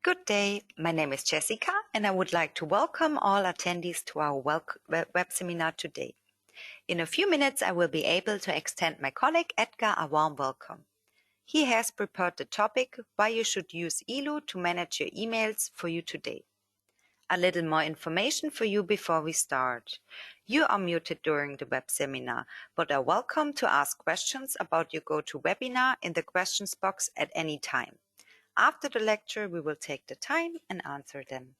Good day, my name is Jessica and I would like to welcome all attendees to our web seminar today. In a few minutes I will be able to extend my colleague Edgar a warm welcome. He has prepared the topic why you should use ELO to manage your emails for you today. A little more information for you before we start. You are muted during the web seminar, but are welcome to ask questions about your GoToWebinar in the questions box at any time. After the lecture, we will take the time and answer them.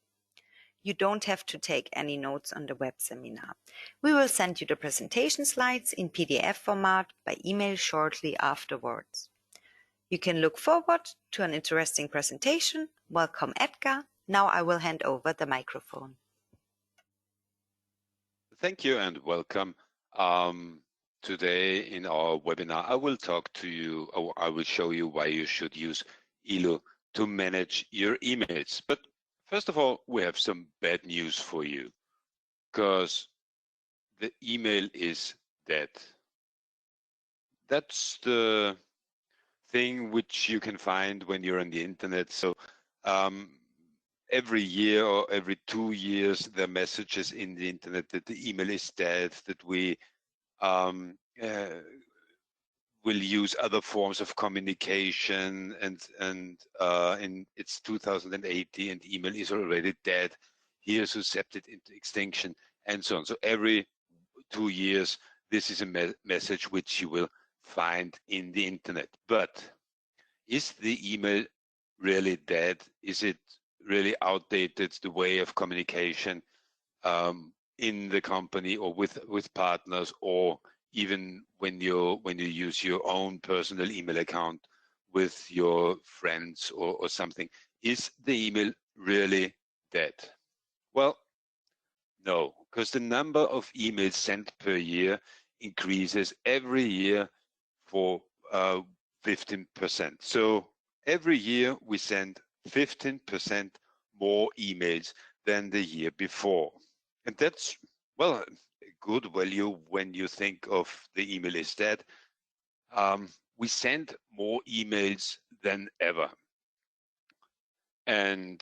You don't have to take any notes on the web seminar. We will send you the presentation slides in PDF format by email shortly afterwards. You can look forward to an interesting presentation. Welcome, Edgar. Now I will hand over the microphone. Thank you and welcome. Today in our webinar, I will talk to you, or I will show you why you should use ELO to manage your emails. But first of all, we have some bad news for you, because the email is dead. That's the thing which you can find when you're on the internet. So every year or every 2 years, there are messages in the internet that the email is dead, that we will use other forms of communication, and it's 2080 and email is already dead. Here's who set it into extinction, and so on. So every 2 years, this is a message which you will find in the internet. But is the email really dead? Is it really outdated, the way of communication in the company or with partners, or even when you use your own personal email account with your friends or something? Is the email really dead? Well, no, because the number of emails sent per year increases every year for 15%. So every year we send 15% more emails than the year before. And that's, well, a good value when you think of the email is dead. We send more emails than ever. And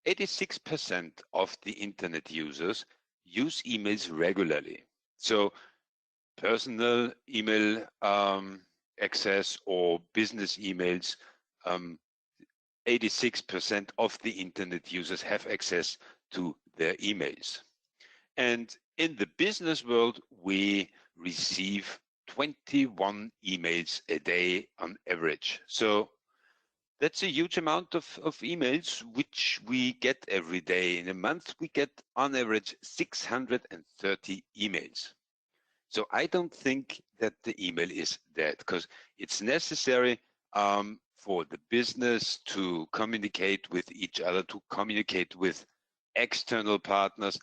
86% of the internet users use emails regularly. So personal email access or business emails, 86% of the internet users have access to their emails. And in the business world, we receive 21 emails a day on average. So that's a huge amount of emails which we get every day. In a month, we get on average 630 emails. So I don't think that the email is dead, because it's necessary for the business to communicate with each other, to communicate with external partners,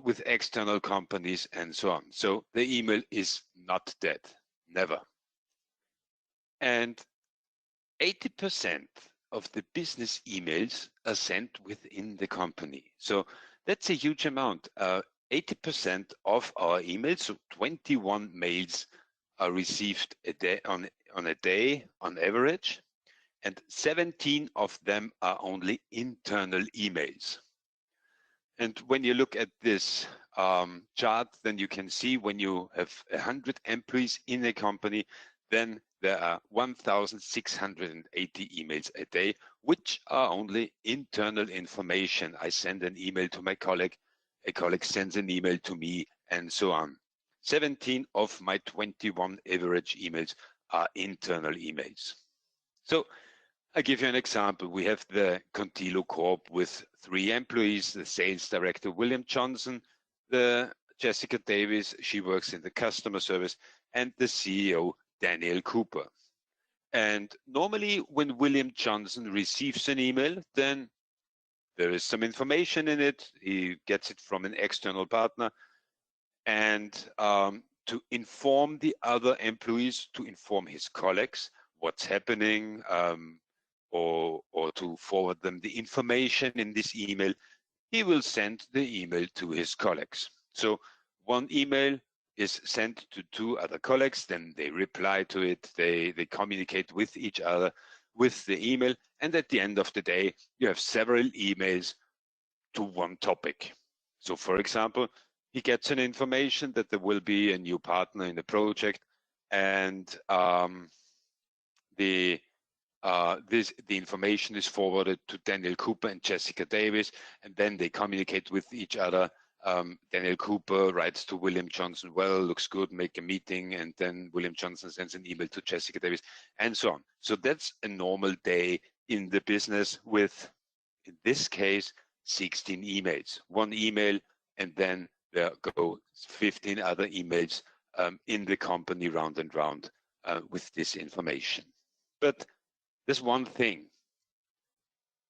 with external companies, and so on. So the email is not dead, never. And 80% of the business emails are sent within the company. So that's a huge amount. 80% of our emails, so 21 mails, are received a day on a day on average, and 17 of them are only internal emails. And when you look at this chart, then you can see when you have 100 employees in a company, then there are 1,680 emails a day, which are only internal information. I send an email to my colleague, a colleague sends an email to me, and so on. 17 of my 21 average emails are internal emails. So I give you an example. We have the Contilo Corp with 3 employees, the sales director, William Johnson, the Jessica Davis, she works in the customer service, and the CEO, Daniel Cooper. And normally when William Johnson receives an email, then there is some information in it. He gets it from an external partner, and to inform the other employees, to inform his colleagues what's happening, or to forward them the information in this email, he will send the email to his colleagues. So one email is sent to 2 other colleagues, then they reply to it, they communicate with each other with the email, and at the end of the day, you have several emails to one topic. So for example, he gets an information that there will be a new partner in the project, and the information is forwarded to Daniel Cooper and Jessica Davis, and then they communicate with each other. Daniel Cooper writes to William Johnson, well, looks good, make a meeting, and then William Johnson sends an email to Jessica Davis, and so on. So that's a normal day in the business with, in this case, 16 emails. One email, and then there go 15 other emails in the company round and round with this information. But there's one thing.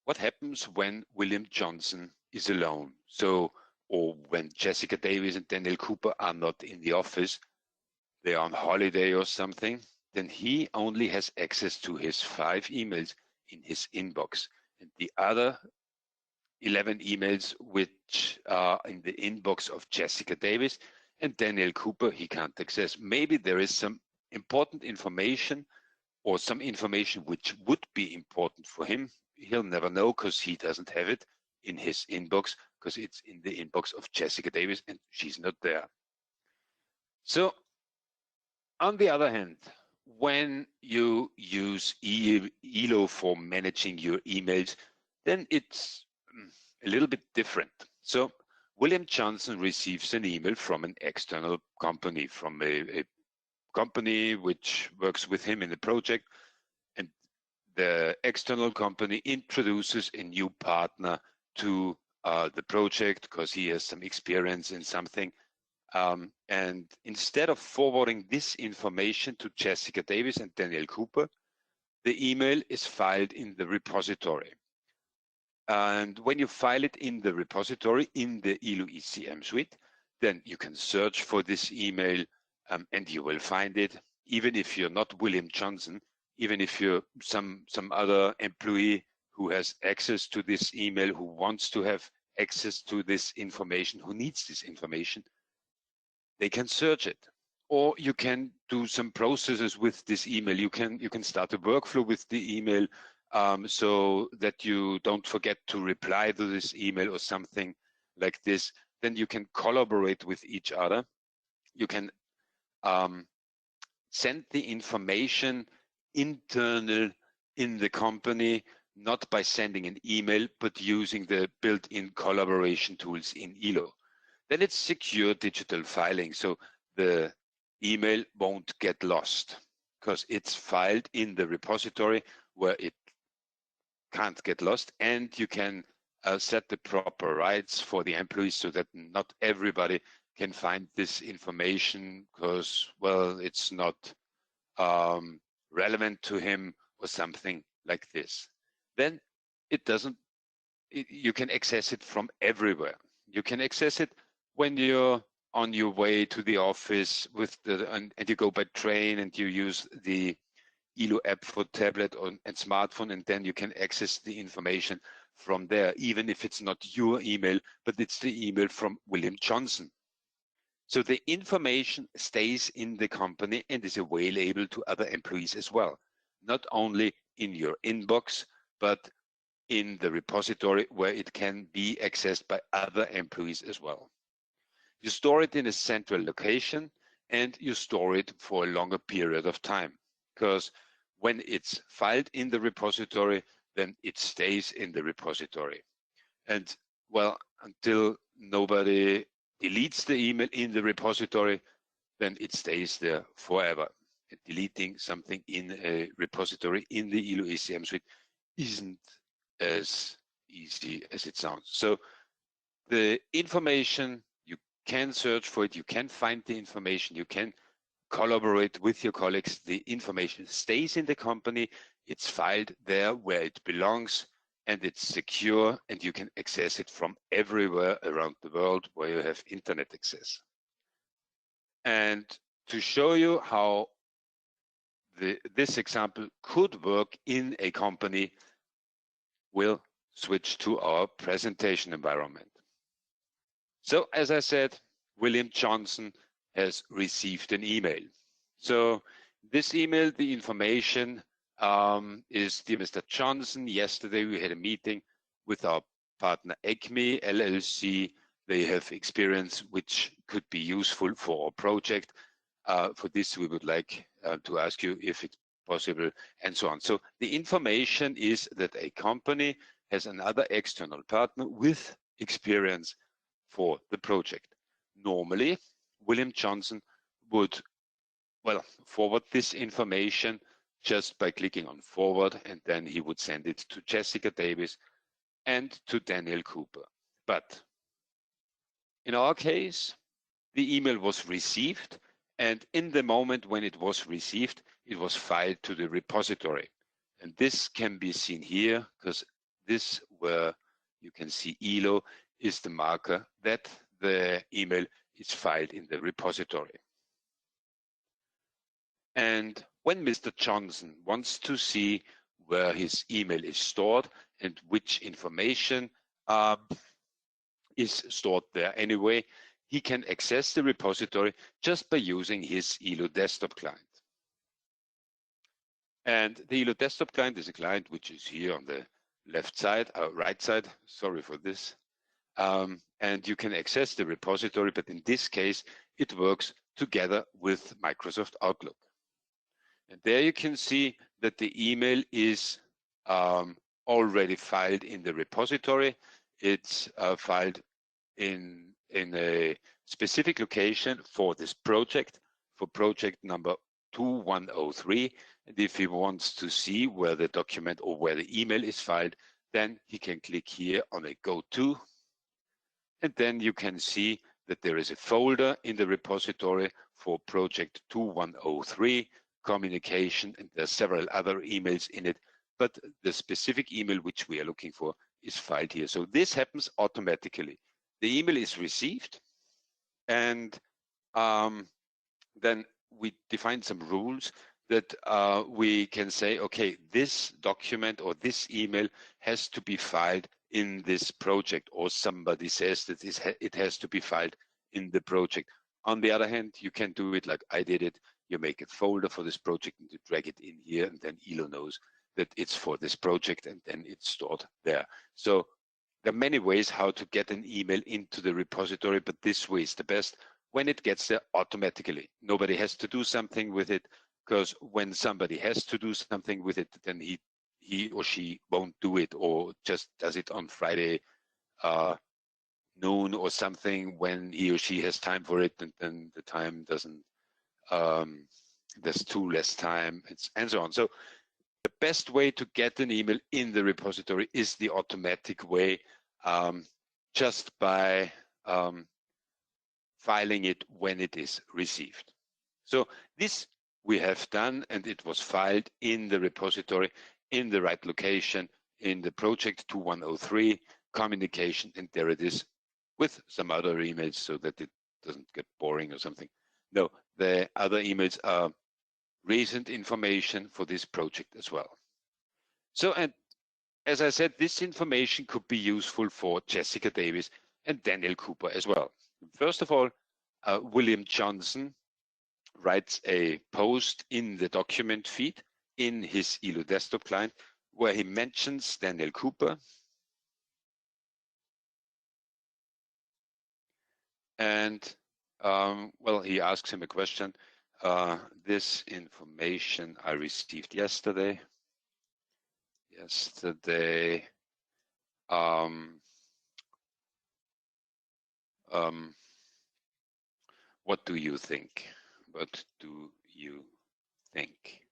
What happens when William Johnson is alone? So, or when Jessica Davis and Daniel Cooper are not in the office, they're on holiday or something, then he only has access to his 5 emails in his inbox. And the other 11 emails which are in the inbox of Jessica Davis and Daniel Cooper, he can't access. Maybe there is some important information or some information which would be important for him. He'll never know because he doesn't have it in his inbox, because it's in the inbox of Jessica Davis and she's not there. So on the other hand, when you use ELO for managing your emails, then it's a little bit different. So William Johnson receives an email from an external company, from a company which works with him in the project, and the external company introduces a new partner to the project because he has some experience in something. And instead of forwarding this information to Jessica Davis and Daniel Cooper, the email is filed in the repository. And when you file it in the repository in the ELO ECM suite, then you can search for this email and you will find it, even if you're not William Johnson, even if you're some other employee who has access to this email, who wants to have access to this information, who needs this information, they can search it. Or you can do some processes with this email. You can start a workflow with the email so that you don't forget to reply to this email or something like this. Then you can collaborate with each other. You can send the information internal in the company, not by sending an email, but using the built-in collaboration tools in ELO. Then it's secure digital filing. So the email won't get lost because it's filed in the repository where it can't get lost, and you can set the proper rights for the employees so that not everybody can find this information because, well, it's not relevant to him or something like this. Then it doesn't, you can access it from everywhere. You can access it when you're on your way to the office with and you go by train and you use the ELO app for tablet and smartphone, and then you can access the information from there, even if it's not your email, but it's the email from William Johnson. So the information stays in the company and is available to other employees as well, not only in your inbox, but in the repository where it can be accessed by other employees as well. You store it in a central location and you store it for a longer period of time, because when it's filed in the repository, then it stays in the repository. And well, until nobody deletes the email in the repository, then it stays there forever. And deleting something in a repository in the ELO ECM suite isn't as easy as it sounds. So the information, you can search for it, you can find the information, you can collaborate with your colleagues. The information stays in the company, it's filed there where it belongs, and it's secure, and you can access it from everywhere around the world where you have internet access. And to show you how this example could work in a company, we'll switch to our presentation environment. So as I said, William Johnson has received an email. So this email, the information is dear Mr. Johnson. Yesterday we had a meeting with our partner ECME LLC. They have experience which could be useful for our project. For this, we would like to ask you if it's possible, and so on. So the information is that a company has another external partner with experience for the project. Normally, William Johnson would, well, forward this information just by clicking on forward, and then he would send it to Jessica Davis and to Daniel Cooper. But in our case, the email was received, and in the moment when it was received, it was filed to the repository. And this can be seen here, because this, where you can see ELO, is the marker that the email is filed in the repository. And when Mr. Johnson wants to see where his email is stored and which information is stored there anyway, he can access the repository just by using his ELO desktop client. And the ELO desktop client is a client which is here on the left side, right side, sorry for this. And you can access the repository, but in this case, it works together with Microsoft Outlook. And there you can see that the email is already filed in the repository. It's filed in a specific location for this project, for project number 2103. And if he wants to see where the document or where the email is filed, then he can click here on a go to. And then you can see that there is a folder in the repository for project 2103 communication, and there are several other emails in it, but the specific email which we are looking for is filed here. So this happens automatically. The email is received, and then we define some rules that we can say, okay, this document or this email has to be filed in this project, or somebody says that it has to be filed in the project. On the other hand, you can do it like I did it. You make a folder for this project and you drag it in here, and then ELO knows that it's for this project, and then it's stored there. So there are many ways how to get an email into the repository, but this way is the best when it gets there automatically. Nobody has to do something with it, because when somebody has to do something with it, then he or she won't do it, or just does it on Friday noon or something when he or she has time for it, and then the time doesn't, there's less time, and so on. So the best way to get an email in the repository is the automatic way, just by filing it when it is received. So this we have done, and it was filed in the repository in the right location in the project 2103 communication, and there it is with some other emails so that it doesn't get boring or something. No, the other emails are recent information for this project as well. So, and as I said, this information could be useful for Jessica Davis and Daniel Cooper as well. First of all, William Johnson writes a post in the document feed in his ELO desktop client where he mentions Daniel Cooper. And well, he asks him a question. This information I received yesterday. What do you think? What do you think?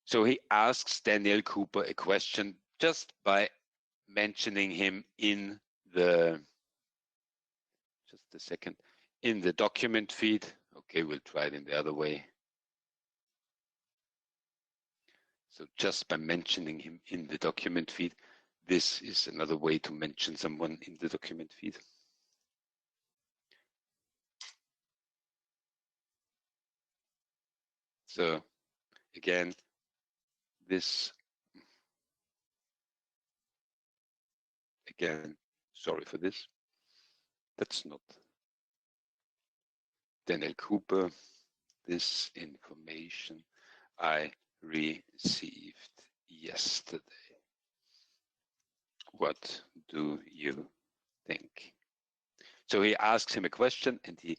So he asks Daniel Cooper a question just by mentioning him in the, just a second, in the document feed. Okay, we'll try it in the other way. So just by mentioning him in the document feed, this is another way to mention someone in the document feed. So again, sorry for this. That's not Daniel Cooper. This information I received yesterday. What do you think? So he asks him a question and he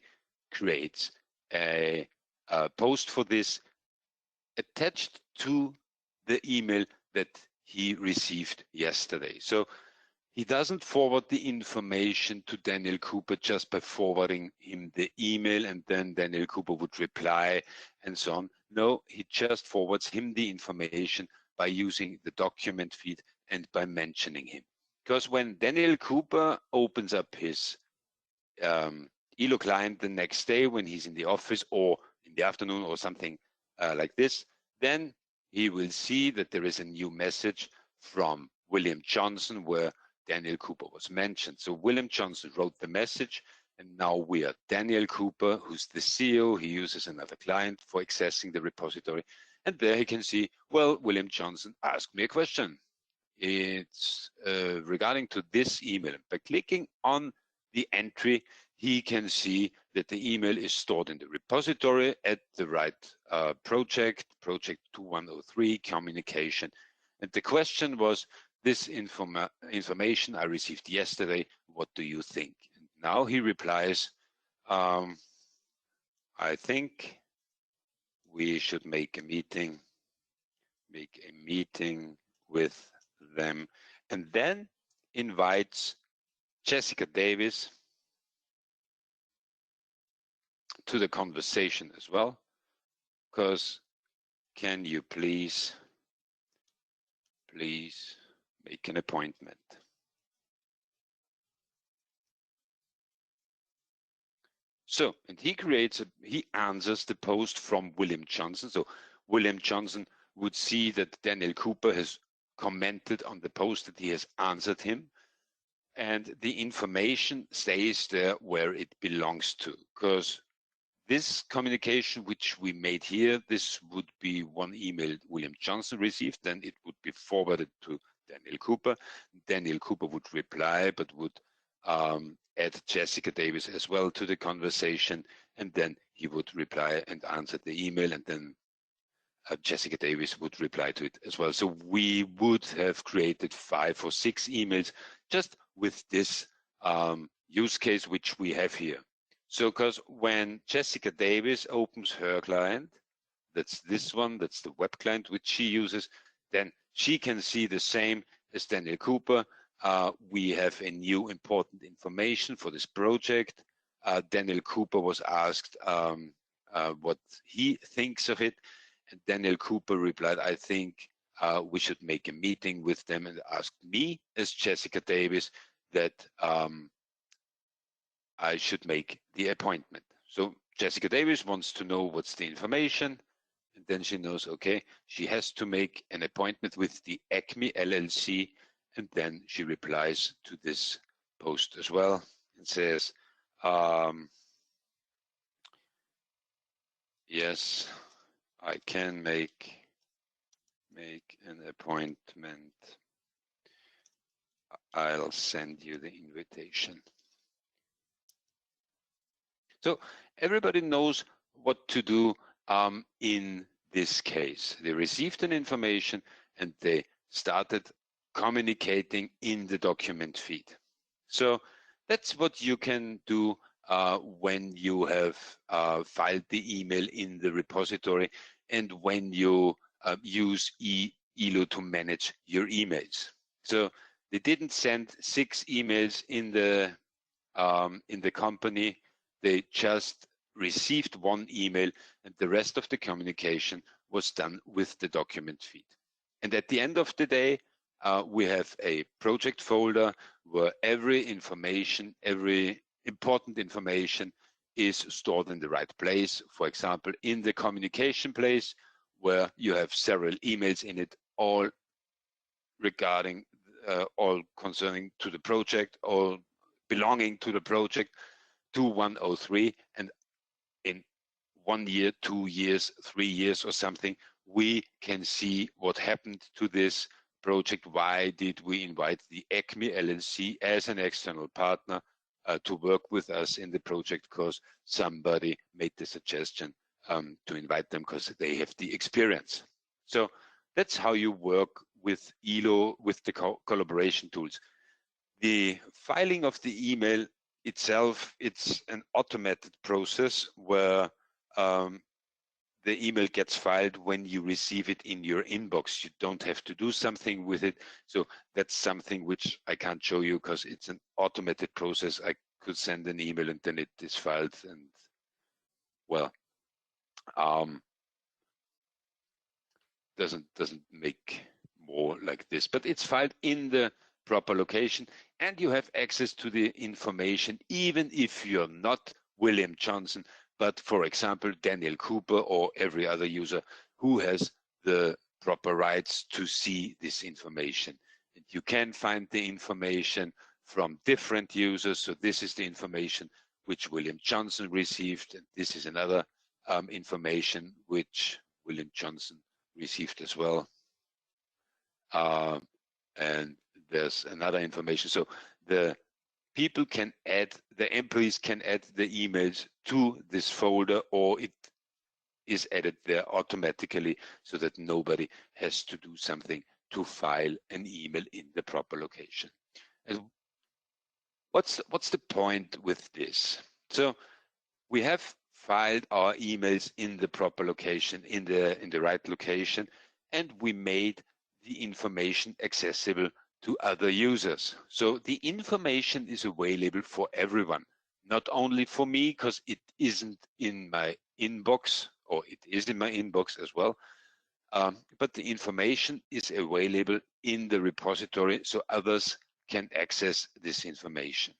creates a post for this attached to the email that he received yesterday. So he doesn't forward the information to Daniel Cooper just by forwarding him the email and then Daniel Cooper would reply and so on. No, he just forwards him the information by using the document feed and by mentioning him. Because when Daniel Cooper opens up his ELO client the next day when he's in the office or in the afternoon or something like this, then he will see that there is a new message from William Johnson where Daniel Cooper was mentioned. So William Johnson wrote the message, and now we are Daniel Cooper, who's the CEO. He uses another client for accessing the repository. And there he can see, well, William Johnson asked me a question. It's regarding to this email. By clicking on the entry, he can see that the email is stored in the repository at the right project 2103 communication. And the question was, this information I received yesterday, what do you think? And now he replies, I think we should make a meeting with them, and then invites Jessica Davis to the conversation as well, because can you please make an appointment. So, and he answers the post from William Johnson. So William Johnson would see that Daniel Cooper has commented on the post, that he has answered him, and the information stays there where it belongs to, because this communication which we made here, this would be one email William Johnson received, then it would be forwarded to Daniel Cooper. Daniel Cooper would reply, but would add Jessica Davis as well to the conversation, and then he would reply and answer the email, and then Jessica Davis would reply to it as well. So we would have created 5 or 6 emails just with this use case which we have here. So because when Jessica Davis opens her client, that's this one, that's the web client which she uses, then she can see the same as Daniel Cooper. We have a new important information for this project. Daniel Cooper was asked what he thinks of it, and Daniel Cooper replied, I think we should make a meeting with them, and asked me as Jessica Davis that I should make the appointment. So Jessica Davis wants to know what's the information, and then she knows, okay, she has to make an appointment with the Acme LLC, and then she replies to this post as well and says, yes, I can make an appointment. I'll send you the invitation. So everybody knows what to do in this case. They received an information and they started communicating in the document feed. So that's what you can do when you have filed the email in the repository and when you use ELO to manage your emails. So they didn't send 6 emails in the company. They just received 1 email, and the rest of the communication was done with the document feed. And at the end of the day, we have a project folder where every information, every important information is stored in the right place. For example, in the communication place, where you have several emails in it, all regarding, all concerning to the project, all belonging to the project, 2103, and in 1 year, 2 years, 3 years or something, we can see what happened to this project. Why did we invite the Acme LLC as an external partner to work with us in the project? Because somebody made the suggestion to invite them because they have the experience. So that's how you work with ELO, with the collaboration tools. The filing of the email itself, it's an automated process where the email gets filed when you receive it in your inbox. You don't have to do something with it. So that's something which I can't show you because it's an automated process. I could send an email and then it is filed, and well, doesn't make more like this, but it's filed in the proper location, and you have access to the information even if you're not William Johnson, but for example Daniel Cooper or every other user who has the proper rights to see this information. And you can find the information from different users. So this is the information which William Johnson received, and this is another information which William Johnson received as well. And there's another information. So the people can add, the employees can add the emails to this folder, or it is added there automatically so that nobody has to do something to file an email in the proper location. And what's the point with this? So we have filed our emails in the proper location, in the right location, and we made the information accessible to other users. So the information is available for everyone, not only for me because it isn't in my inbox, or it is in my inbox as well, but the information is available in the repository so others can access this information.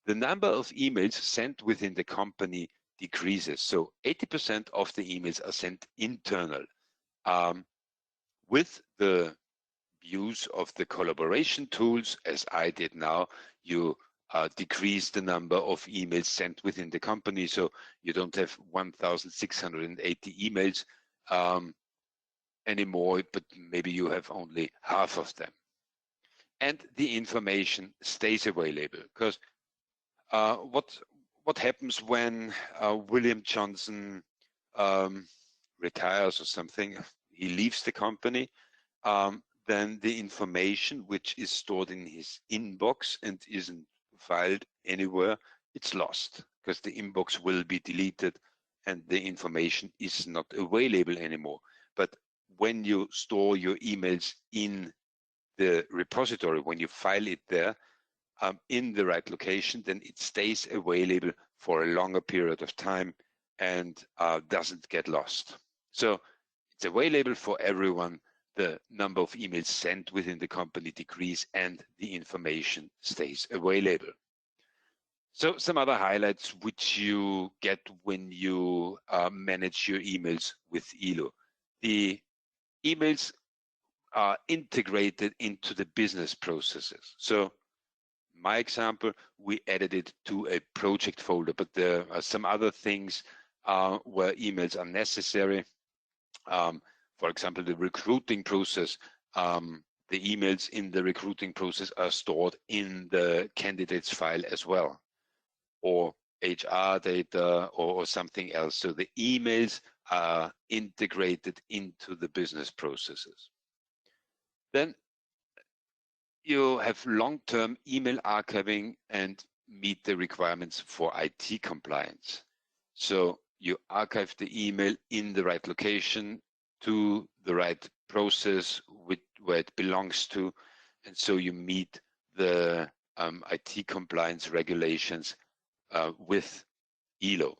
The number of emails sent within the company decreases. So 80% of the emails are sent internal. With the use of the collaboration tools, as I did now, you decrease the number of emails sent within the company. So you don't have 1,680 emails anymore, but maybe you have only half of them. And the information stays available, because what happens when William Johnson retires or something, he leaves the company, then the information which is stored in his inbox and isn't filed anywhere, it's lost, because the inbox will be deleted and the information is not available anymore. But when you store your emails in the repository, when you file it there, in the right location, then it stays available for a longer period of time and doesn't get lost. So it's available for everyone. The number of emails sent within the company decrease and the information stays available. So some other highlights which you get when you manage your emails with ELO. The emails are integrated into the business processes. So my example, we added it to a project folder, but there are some other things where emails are necessary. For example, the recruiting process, the emails in the recruiting process are stored in the candidates file as well, or HR data or something else. So the emails are integrated into the business processes. Then you have long-term email archiving and meet the requirements for IT compliance. So you archive the email in the right location to the right process where it belongs to. And so you meet the IT compliance regulations with ELO.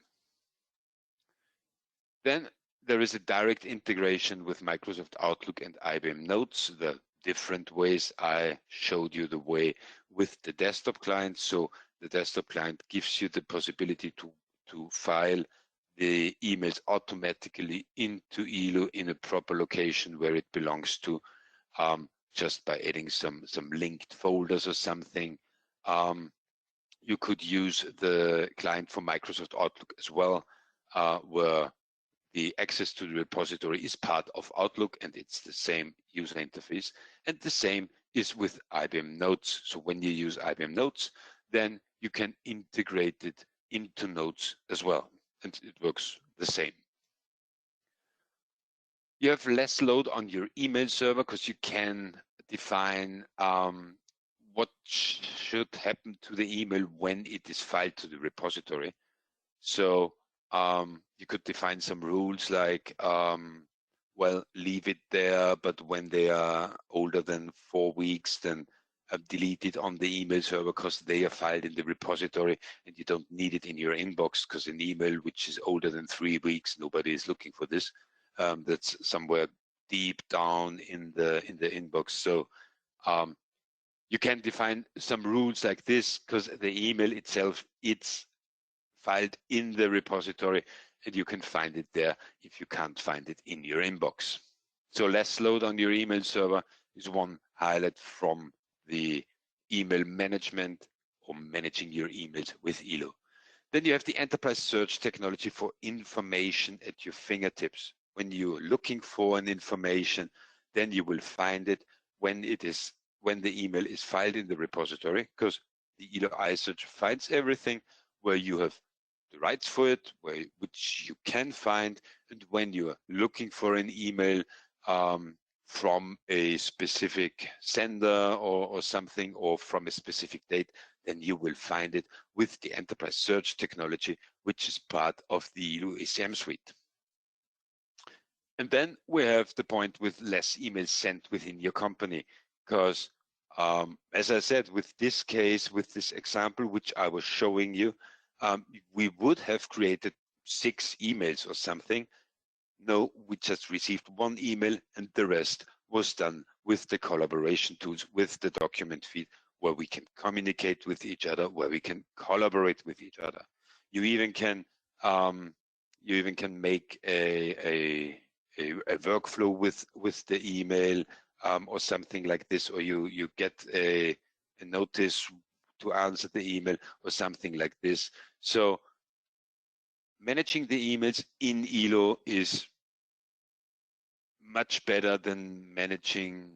Then there is a direct integration with Microsoft Outlook and IBM Notes. The different ways I showed you the way with the desktop client. So the desktop client gives you the possibility to file the emails automatically into ELO in a proper location where it belongs to, just by adding some linked folders or something. You could use the client for Microsoft Outlook as well, where the access to the repository is part of Outlook and it's the same user interface. And the same is with IBM Notes. So when you use IBM Notes, then you can integrate it into Notes as well. And it works the same. You have less load on your email server because you can define what should happen to the email when it is filed to the repository. So you could define some rules like, well, leave it there, but when they are older than 4 weeks, then delete it on the email server because they are filed in the repository and you don't need it in your inbox, because an email which is older than 3 weeks, nobody is looking for this. That's somewhere deep down in the inbox. So you can define some rules like this because the email itself, it's filed in the repository and you can find it there if you can't find it in your inbox. So less load on your email server is one highlight from the email management or managing your emails with ELO. Then you have the enterprise search technology for information at your fingertips. When you're looking for an information, then you will find it when the email is filed in the repository, because the ELO iSearch finds everything where you have the rights for it, which you can find, and when you are looking for an email from a specific sender or something, or from a specific date, then you will find it with the enterprise search technology, which is part of the ELO ACM suite. And then we have the point with less emails sent within your company, because as I said, with this case, with this example, which I was showing you, we would have created 6 emails or something. No, we just received 1 email and the rest was done with the collaboration tools, with the document feed, where we can communicate with each other, where we can collaborate with each other. You even can make a workflow with the email or something like this, or you get a notice to answer the email or something like this. So managing the emails in ELO is much better than managing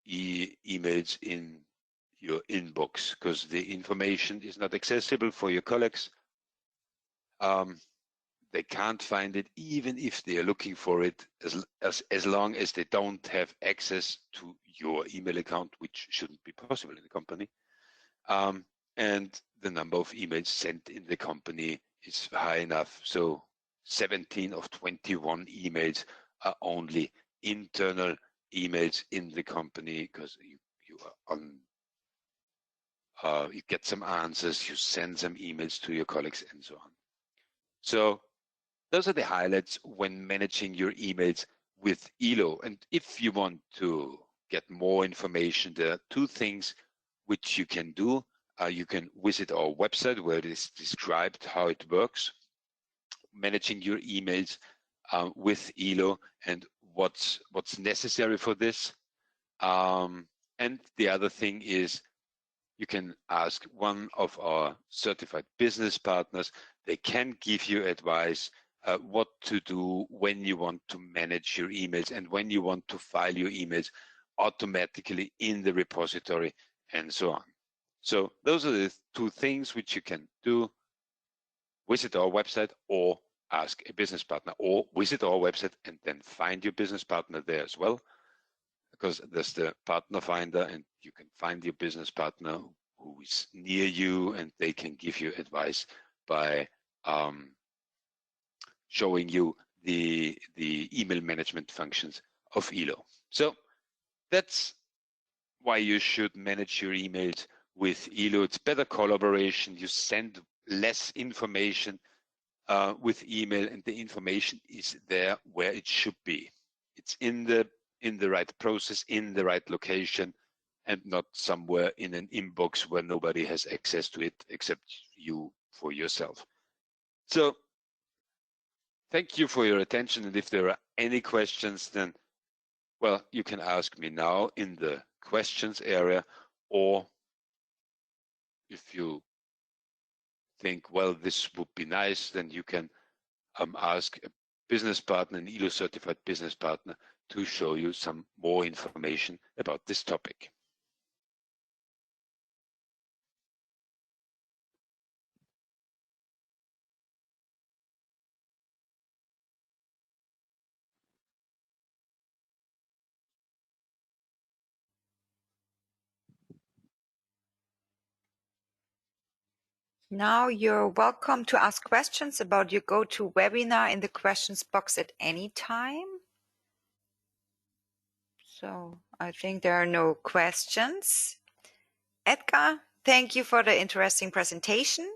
emails in your inbox, because the information is not accessible for your colleagues. They can't find it, even if they are looking for it, as long as they don't have access to your email account, which shouldn't be possible in the company. And the number of emails sent in the company is high enough. So 17 of 21 emails are only internal emails in the company, because you are on, you get some answers, you send some emails to your colleagues and so on. So those are the highlights when managing your emails with ELO. And if you want to get more information, there are 2 things which you can do. You can visit our website where it is described how it works, managing your emails with ELO and what's necessary for this. And the other thing is, you can ask one of our certified business partners. They can give you advice what to do when you want to manage your emails and when you want to file your emails automatically in the repository and so on. So those are the 2 things which you can do. Visit our website or ask a business partner, or visit our website and then find your business partner there as well, because there's the partner finder and you can find your business partner who is near you and they can give you advice by showing you the email management functions of ELO. So that's why you should manage your emails with ELO. It's better collaboration. You send less information with email, and the information is there where it should be. It's in the right process, in the right location, and not somewhere in an inbox where nobody has access to it except you for yourself. So thank you for your attention. And if there are any questions, then, well, you can ask me now in the questions area, or if you think, well, this would be nice, then you can ask a business partner, an ELO certified business partner, to show you some more information about this topic. Now you're welcome to ask questions about your GoToWebinar in the questions box at any time. So I think there are no questions. Edgar, thank you for the interesting presentation.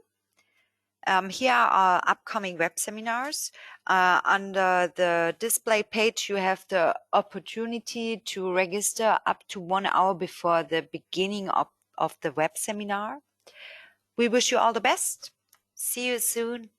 Here are our upcoming web seminars. Under the display page, you have the opportunity to register up to 1 hour before the beginning of the web seminar. We wish you all the best. See you soon.